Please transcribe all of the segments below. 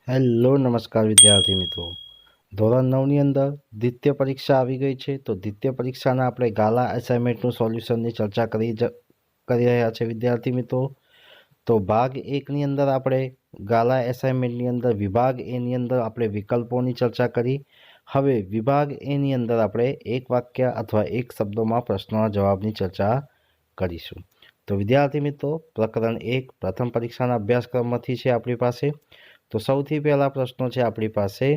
Hello નમસ્કાર વિદ્યાર્થી મિત્રો। ધોરણ 9ની અંદર દ્વિતીય પરીક્ષા આવી ગઈ છે, તો દ્વિતીય પરીક્ષાના આપણે ગાલા અસાઇનમેન્ટનું સોલ્યુશનની ચર્ચા કરી રહ્યા છે વિદ્યાર્થી મિત્રો। તો ભાગ 1ની અંદર આપણે ગાલા અસાઇનમેન્ટની અંદર વિભાગ એની અંદર આપણે વિકલ્પોની ચર્ચા કરી। હવે વિભાગ એની અંદર આપણે એક વાક્ય અથવા એક શબ્દોમાં પ્રશ્નોના જવાબની ચર્ચા કરીશું। તો વિદ્યાર્થી મિત્રો, પ્રકરણ 1 પ્રથમ પરીક્ષાના અભ્યાસક્રમમાંથી છે આપણી પાસે। તો સૌથી પહેલા પ્રશ્નો છે આપણી પાસે,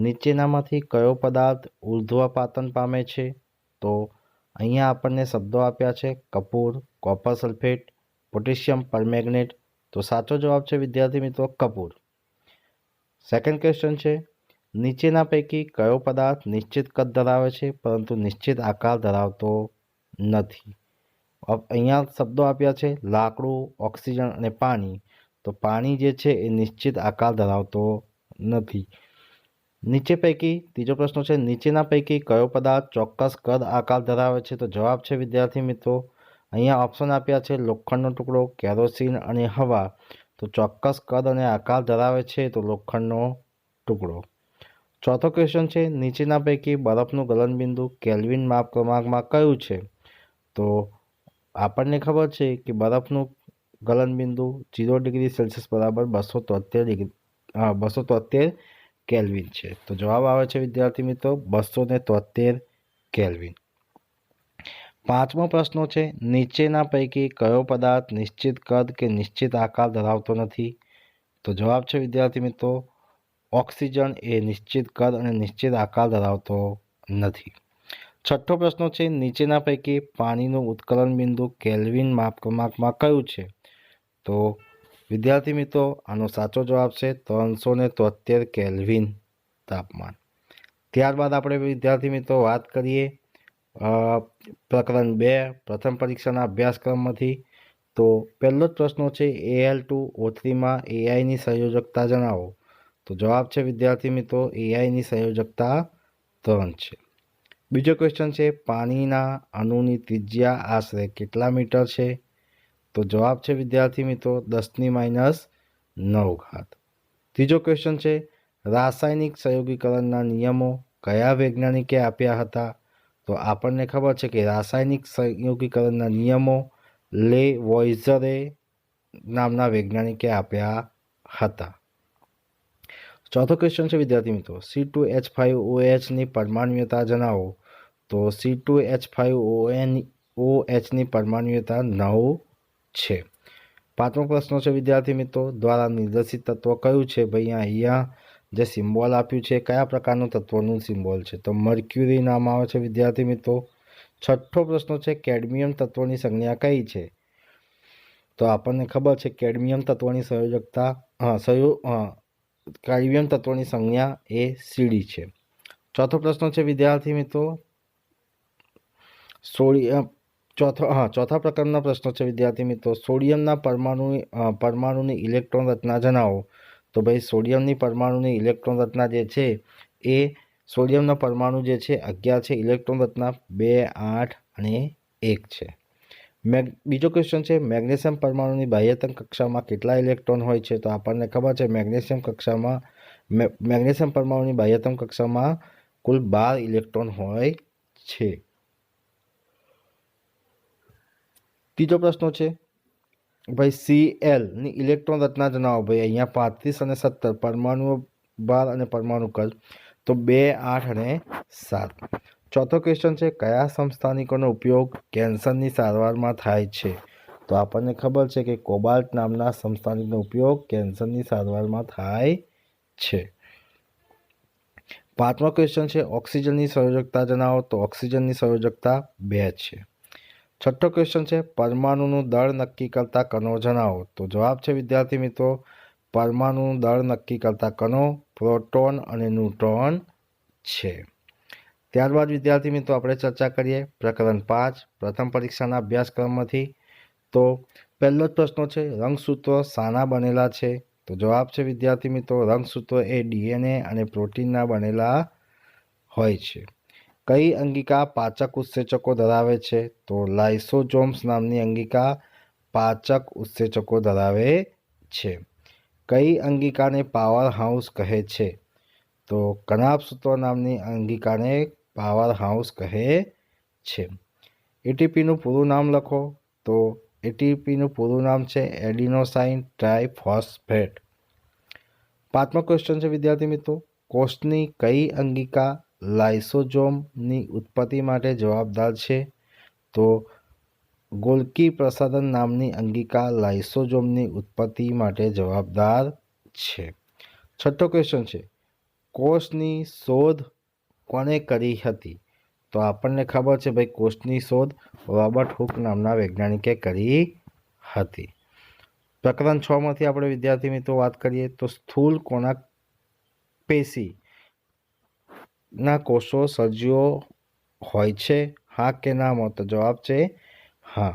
નીચેનામાંથી કયો પદાર્થ ઉર્ધ્વપાતન પામે છે? તો અહીંયા આપણને શબ્દો આપ્યા છે કપૂર, કોપર સલ્ફેટ, પોટેશિયમ પરમેંગનેટ। તો સાચો જવાબ છે વિદ્યાર્થી મિત્રો કપૂર। સેકન્ડ ક્વેશ્ચન છે, નીચેના પૈકી કયો પદાર્થ નિશ્ચિત કદ ધરાવે છે પરંતુ નિશ્ચિત આકાર ધરાવતો નથી? અહીંયા શબ્દો આપ્યા છે લાકડું, ઓક્સિજન અને પાણી। તો પાણી જે છે એ નિશ્ચિત આકાર ધરાવતો નથી। નીચે પૈકી ત્રીજો પ્રશ્ન છે, નીચેના પૈકી કયો પદાર્થ ચોક્કસ કદ આકાર ધરાવે છે? તો જવાબ છે વિદ્યાર્થી મિત્રો, અહીંયા ઓપ્શન આપ્યા છે લોખંડનો ટુકડો, કેરોસીન અને હવા। તો ચોક્કસ કદ અને આકાર ધરાવે છે તો લોખંડનો ટુકડો। ચોથો ક્વેશ્ચન છે, નીચેના પૈકી બરફનું ગલનબિંદુ કેલ્વિન માપ ક્રમાંકમાં કયું છે? તો આપણને ખબર છે કે બરફનું ગલનબિંદુ 0 ડિગ્રી સેલ્સિયસ બરાબર 273 કેલ્વિન છે। તો જવાબ આવે છે વિદ્યાર્થી મિત્રો 273 કેલ્વિન। પાંચમો પ્રશ્ન છે, નીચેના પૈકી કયો પદાર્થ નિશ્ચિત કદ કે નિશ્ચિત આકાર ધરાવતો નથી? તો જવાબ છે વિદ્યાર્થી મિત્રો ઓક્સિજન એ નિશ્ચિત કદ અને નિશ્ચિત આકાર ધરાવતો નથી। છઠ્ઠો પ્રશ્ન છે, નીચેના પૈકી પાણીનું ઉત્કલન બિંદુ કેલ્વિન માપ ક્રમાંકમાં કયું છે? તો વિદ્યાર્થી મિત્રો આનો સાચો જવાબ છે 373 કેલ્વિન તાપમાન। ત્યારબાદ આપણે વિદ્યાર્થી મિત્રો વાત કરીએ પ્રકરણ 2 પ્રથમ પરીક્ષાના અભ્યાસક્રમમાંથી। તો પહેલો જ પ્રશ્ન છે, Al2O3માં એઆઈની સંયોજકતા જણાવો। તો જવાબ છે વિદ્યાર્થી મિત્રો એઆઈની સંયોજકતા 3 છે। બીજો ક્વેશ્ચન છે, પાણીના અણુની ત્રિજ્યા આશરે કેટલા મીટર છે? તો જવાબ છે વિદ્યાર્થી મિત્રો 10⁻⁹ ત્રીજો ક્વેશ્ચન છે, રાસાયણિક સંયોગીકરણના નિયમો કયા વૈજ્ઞાનિકે આપ્યા હતા? તો આપણને ખબર છે કે રાસાયણિક સંયોગીકરણના નિયમો લેવોઇઝરે નામના વૈજ્ઞાનિકે આપ્યા હતા। ચોથો ક્વેશ્ચન છે વિદ્યાર્થી મિત્રો, C2H5OHની પરમાણ્વીયતા જણાવો। તો C2H5OHની પરમાણ્વીયતા 9 છે। પાંચમો પ્રશ્ન છે વિદ્યાર્થી મિત્રો, દ્વારા નિર્દેશિત તત્વ કયું છે? ભાઈ અહીંયા જે સિમ્બોલ આપ્યું છે કયા પ્રકારનું તત્વનું સિમ્બોલ છે? તો મર્ક્યુરી નામ આવે છે વિદ્યાર્થી મિત્રો। છઠ્ઠો પ્રશ્ન છે, કેડમિયમ તત્વની સંજ્ઞા કઈ છે? તો આપણને ખબર છે કેડમિયમ તત્વની સંયોજકતા કેડમિયમ તત્વની સંજ્ઞા એ CD છે। ચોથો પ્રશ્ન છે વિદ્યાર્થી મિત્રો, ચોથા પ્રકારના પ્રશ્નો છે વિદ્યાર્થી મિત્રો, સોડિયમના પરમાણુની ઇલેક્ટ્રોન રચના જણાવો। તો ભાઈ સોડિયમની પરમાણુની ઇલેક્ટ્રોન રચના જે છે એ સોડિયમના પરમાણુ જે છે 11 છે, ઇલેક્ટ્રોન રચના 2, 8 અને 1 છે। બીજો ક્વેશ્ચન છે, મેગ્નેશિયમ પરમાણુની બાહ્યતમ કક્ષામાં કેટલા ઇલેક્ટ્રોન હોય છે? તો આપણને ખબર છે મેગ્નેશિયમ પરમાણુની બાહ્યતમ કક્ષામાં કુલ 12 ઇલેક્ટ્રોન હોય છે। ત્રીજો પ્રશ્ન છે ભાઈ Clની ઇલેક્ટ્રોન રચના જણાવો। ભાઈ અહીંયા 35 અને 17 પરમાણુ ભાર અને પરમાણુ કદ, તો 2, 8 અને 7। ચોથો ક્વેશ્ચન છે, કયા સમસ્થાનિકોનો ઉપયોગ કેન્સરની સારવારમાં થાય છે? તો આપણને ખબર છે કે કોબાલ્ટ નામના સમસ્થાનિકનો ઉપયોગ કેન્સરની સારવારમાં થાય છે। પાંચમો ક્વેશ્ચન છે, ઓક્સિજનની સંયોજકતા જણાવો। તો ઓક્સિજનની સંયોજકતા 2 છે। છઠ્ઠો ક્વેશ્ચન છે, પરમાણુનું દળ નક્કી કરતા કણો જણાવો। તો જવાબ છે વિદ્યાર્થી મિત્રો પરમાણુનું દળ નક્કી કરતા કણો પ્રોટોન અને ન્યુટ્રોન છે। ત્યારબાદ વિદ્યાર્થી મિત્રો આપણે ચર્ચા કરીએ પ્રકરણ 5 પ્રથમ પરીક્ષાના અભ્યાસક્રમમાંથી। તો પહેલો જ પ્રશ્ન છે, રંગસૂત્રો શાના બનેલા છે? તો જવાબ છે વિદ્યાર્થી મિત્રો રંગસૂત્રો એ DNA અને પ્રોટીનના બનેલા હોય છે। કઈ અંગિકા પાચક ઉત્સેચકો ધરાવે છે? તો લાઇસોસોમ્સ નામની અંગિકા પાચક ઉત્સેચકો ધરાવે છે। કઈ અંગિકાને પાવર હાઉસ કહે છે? તો કનાભ સૂત્રો નામની અંગિકાને પાવર હાઉસ કહે છે. એટીપીનું પૂરું નામ લખો. તો એટીપીનું પૂરું નામ છે એડિનોસાઇન ટ્રાઇફોસ્ફેટ. 5મો ક્વેશ્ચન છે વિદ્યાર્થી મિત્રો, કોષની કઈ અંગિકા લાઇસોઝોમની ઉત્પત્તિ માટે જવાબદાર છે? તો ગોલ્કી પ્રસાધન નામની અંગિકા લાઇસોઝોમની ઉત્પત્તિ માટે જવાબદાર છે. 6થો ક્વેશ્ચન છે, કોષની શોધ કોણે કરી હતી? તો આપણને ખબર છે ભાઈ, કોષની શોધ રોબર્ટ હુક નામના વૈજ્ઞાનિકે કરી હતી. પ્રકરણ 6 માંથી આપણે વિદ્યાર્થી મિત્રો વાત કરીએ તો સ્થૂળ કોણાક પેશી ના કોષો સજીવો હોય છે, હા કે ના? તો જવાબ છે હા.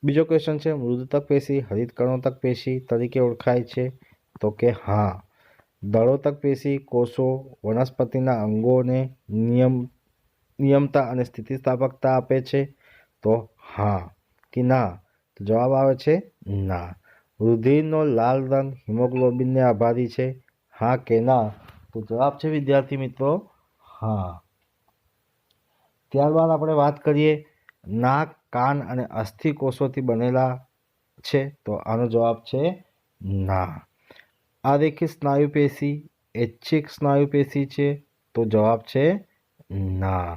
બીજો ક્વેશ્ચન છે, મૃદુતક પેશી હરિતકણોતક પેશી તરીકે ઓળખાય છે? તો કે હા. દળોતક પેશી કોષો વનસ્પતિના અંગોને નિયમતા અને સ્થિતિસ્થાપકતા આપે છે? તો હા કે ના? તો જવાબ આવે છે ના. રુધિરનો લાલ રંગ હિમોગ્લોબિનને આભારી છે, હા કે ના? તો જવાબ છે વિદ્યાર્થી મિત્રો હા. ત્યારબાદ આપણે વાત કરીએ, નાક, કાન અને અસ્થિ કોષોથી બનેલા છે? તો આનો જવાબ છે ના. આરેખિત સ્નાયુ પેશી ઐચ્છિક સ્નાયુ પેશી છે? તો જવાબ છે ના.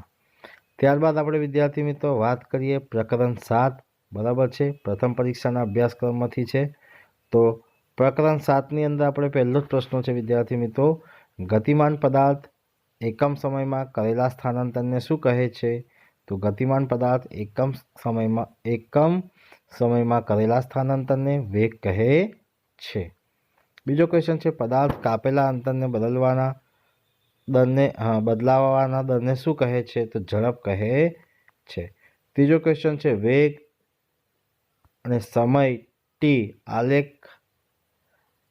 ત્યારબાદ આપણે વિદ્યાર્થી મિત્રો વાત કરીએ પ્રકરણ 7, બરાબર છે, પ્રથમ પરીક્ષાના અભ્યાસક્રમમાંથી છે. તો પ્રકરણ 7ની અંદર આપણે પહેલો જ પ્રશ્ન છે વિદ્યાર્થી મિત્રો, ગતિમાન પદાર્થ એકમ સમયમાં કરેલા સ્થાનાંતરને શું કહે છે? તો ગતિમાન પદાર્થ એકમ સમયમાં કરેલા સ્થાનાંતરને વેગ કહે છે. બીજો ક્વેશ્ચન છે, પદાર્થ કાપેલા અંતરને બદલાવવાના દરને શું કહે છે? તો ઝડપ કહે છે. ત્રીજો ક્વેશ્ચન છે, વેગ અને સમય ટી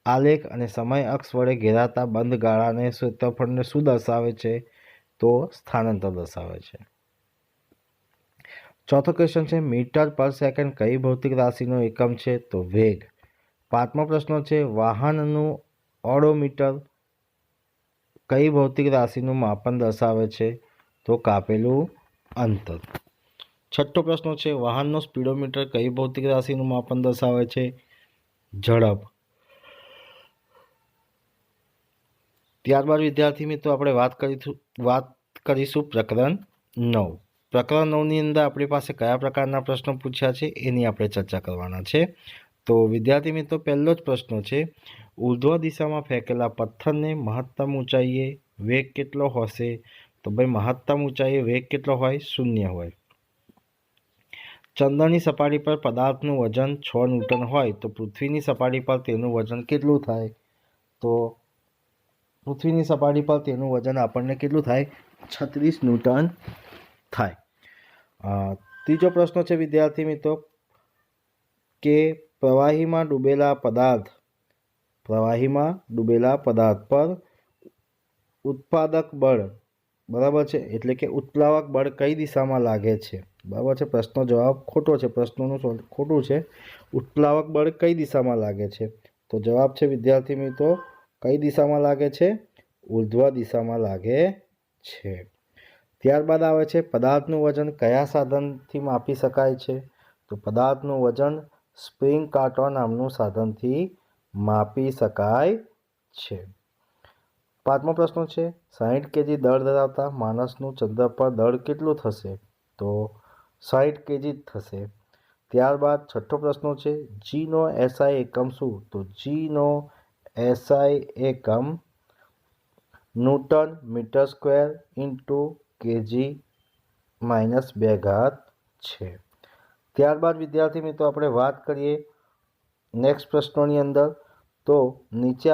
આલેખ અને સમય અક્ષ વડે ઘેરાતા બંધ ગાળાને ક્ષેત્રફળને શું દર્શાવે છે? તો સ્થાનાંતર દર્શાવે છે. ચોથો ક્વેશ્ચન છે, મીટર પર સેકન્ડ કઈ ભૌતિક રાશિનો એકમ છે? તો વેગ. 5મો પ્રશ્ન છે, વાહનનું ઓડોમીટર કઈ ભૌતિક રાશિનું માપન દર્શાવે છે? તો કાપેલું અંતર. 6થો પ્રશ્ન છે, વાહનનો સ્પીડોમીટર કઈ ભૌતિક રાશિનું માપન દર્શાવે છે? ઝડપ. ત્યારબાદ વિદ્યાર્થી મિત્રો આપણે વાત કરીશું પ્રકરણ 9. પ્રકરણ 9ની અંદર આપણી પાસે કયા પ્રકારના પ્રશ્નો પૂછ્યા છે એની આપણે ચર્ચા કરવાના છે. તો વિદ્યાર્થી મિત્રો પહેલો જ પ્રશ્ન છે, ઉર્ધ્વ દિશામાં ફેંકેલા પથ્થરને મહત્તમ ઊંચાઈએ વેગ કેટલો હશે? તો ભાઈ મહત્તમ ઊંચાઈએ વેગ કેટલો હોય? 0 હોય. ચંદ્રની સપાટી પર પદાર્થનું વજન 6 ન્યૂટન હોય તો પૃથ્વીની સપાટી પર તેનું વજન કેટલું થાય? તો પૃથ્વીની સપાટી પર તેનું વજન આપણને કેટલું થાય? 36 ન્યૂટન થાય. ત્રીજો પ્રશ્ન છે વિદ્યાર્થી મિત્રો કે પ્રવાહીમાં ડૂબેલા પદાર્થ પર ઉત્પાદક બળ, બરાબર છે, એટલે કે ઉત્પ્લાવક બળ કઈ દિશામાં લાગે છે? બરાબર છે, પ્રશ્નનો જવાબ ખોટો છે, પ્રશ્નનું ખોટું છે. ઉત્પ્લાવક બળ કઈ દિશામાં લાગે છે? તો જવાબ છે વિદ્યાર્થી મિત્રો કઈ દિશામાં લાગે છે? ઉર્ધ્વ દિશામાં લાગે છે. ત્યારબાદ આવે છે, પદાર્થનું વજન કયા સાધનથી માપી શકાય છે? તો પદાર્થનું વજન સ્પ્રિંગ કાંટો નામનું સાધનથી માપી શકાય છે. 5મો પ્રશ્ન છે, 60 કેજી દળ ધરાવતા માણસનું ચંદ્ર પર દળ કેટલું થશે? તો 60 કેજી થશે. ત્યારબાદ 6થો પ્રશ્ન છે, જીનો એસઆઈ એકમ શું? તો જીનો એસઆઈ એકમ newton metre square into kg -2 છે. ત્યારબાદ વિદ્યાર્થી મિત્રો આપણે વાત કરીએ નેક્સ્ટ પ્રશ્નોની અંદર. તો નીચે